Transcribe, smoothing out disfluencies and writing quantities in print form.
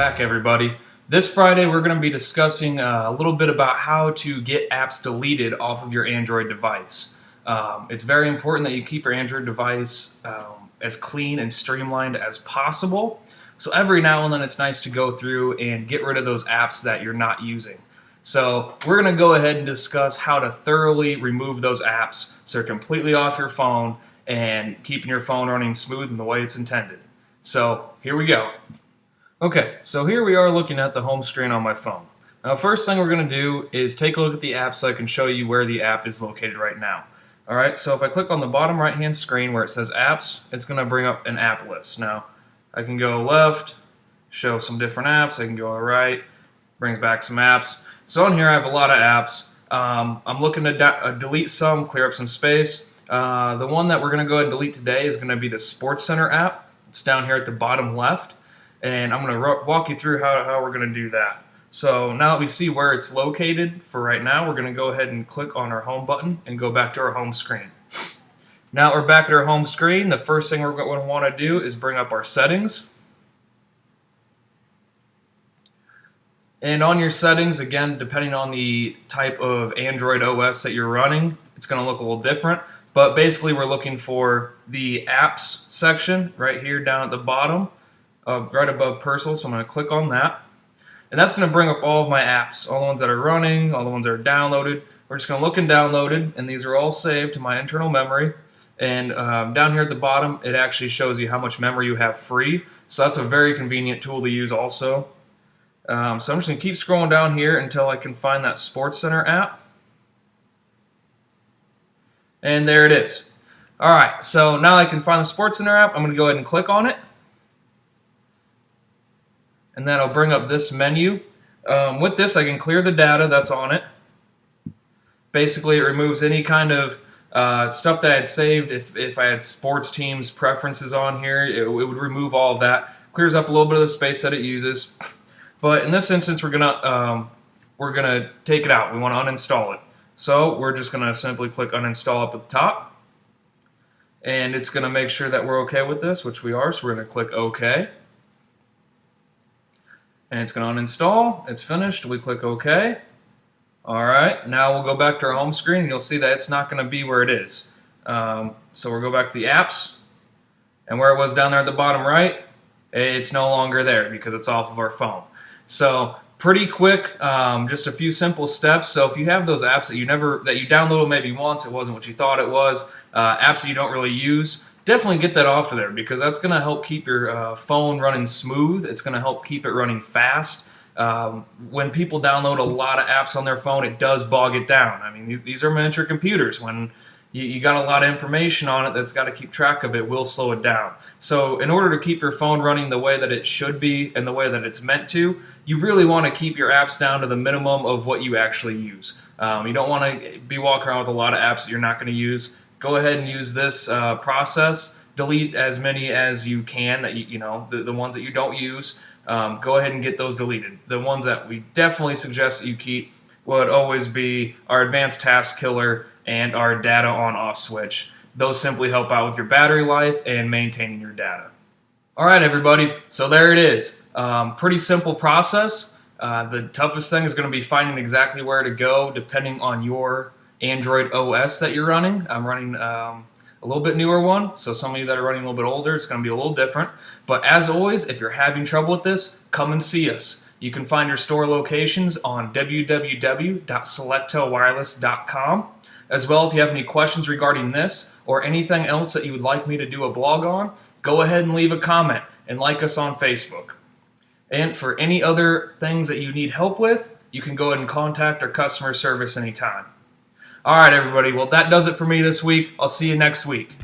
back, everybody. This Friday we're going to be discussing a little bit about how to get apps deleted off of your Android device. It's very important that you keep your Android device as clean and streamlined as possible. So every now and then it's nice to go through and get rid of those apps that you're not using. So we're going to go ahead and discuss how to thoroughly remove those apps so they're completely off your phone and keeping your phone running smooth in the way it's intended. So here we go. Okay, so here we are looking at the home screen on my phone. Now, first thing we're going to do is take a look at the app so I can show you where the app is located right now. Alright, so if I click on the bottom right hand screen where it says apps, it's going to bring up an app list. Now, I can go left, show some different apps, I can go right, brings back some apps. So on here I have a lot of apps. I'm looking to delete some, clear up some space. The one that we're going to go ahead and delete today is going to be the SportsCenter app. It's down here at the bottom left. And I'm going to walk you through how we're going to do that. So now that we see where it's located for right now, we're going to go ahead and click on our home button and go back to our home screen. Now that we're back at our home screen, the first thing we're going to want to do is bring up our settings. And on your settings, again, depending on the type of Android OS that you're running, it's going to look a little different. But basically we're looking for the apps section right here down at the bottom. Right above Personal, so I'm going to click on that. And that's going to bring up all of my apps, all the ones that are running, all the ones that are downloaded. We're just going to look in downloaded, and these are all saved to my internal memory. And down here at the bottom, it actually shows you how much memory you have free. So that's a very convenient tool to use also. So I'm just going to keep scrolling down here until I can find that SportsCenter app. And there it is. Alright, so now I can find the SportsCenter app. I'm going to go ahead and click on it. And that'll bring up this menu. With this, I can clear the data that's on it. Basically, it removes any kind of stuff that I had saved. If I had sports teams preferences on here, it would remove all of that. Clears up a little bit of the space that it uses. But in this instance, we're gonna take it out. We want to uninstall it. So we're just gonna simply click uninstall up at the top, and it's gonna make sure that we're okay with this, which we are. So we're gonna click OK. And it's going to uninstall. It's finished. We click OK. Alright, now we'll go back to our home screen and you'll see that it's not going to be where it is. So we'll go back to the apps, and where it was down there at the bottom right, it's no longer there because it's off of our phone. So pretty quick, just a few simple steps. So if you have those apps that you downloaded maybe once, it wasn't what you thought it was, apps that you don't really use, definitely get that off of there because that's going to help keep your phone running smooth. It's going to help keep it running fast. When people download a lot of apps on their phone, it does bog it down. I mean, these are miniature computers. When you got a lot of information on it that's got to keep track of it, will slow it down. So in order to keep your phone running the way that it should be and the way that it's meant to, you really want to keep your apps down to the minimum of what you actually use. You don't want to be walking around with a lot of apps that you're not going to use. Go ahead and use this process. Delete as many as you can that the ones that you don't use. Go ahead and get those deleted. The ones that we definitely suggest that you keep would always be our Advanced Task Killer and our Data On/Off switch. Those simply help out with your battery life and maintaining your data. Alright everybody, so there it is. Pretty simple process. The toughest thing is going to be finding exactly where to go depending on your Android OS that you're running. I'm running a little bit newer one, so some of you that are running a little bit older, it's going to be a little different. But as always, if you're having trouble with this, come and see us. You can find your store locations on www.selectowireless.com. As well, if you have any questions regarding this or anything else that you would like me to do a blog on, go ahead and leave a comment and like us on Facebook. And for any other things that you need help with, you can go ahead and contact our customer service anytime. Alright everybody, well that does it for me this week. I'll see you next week.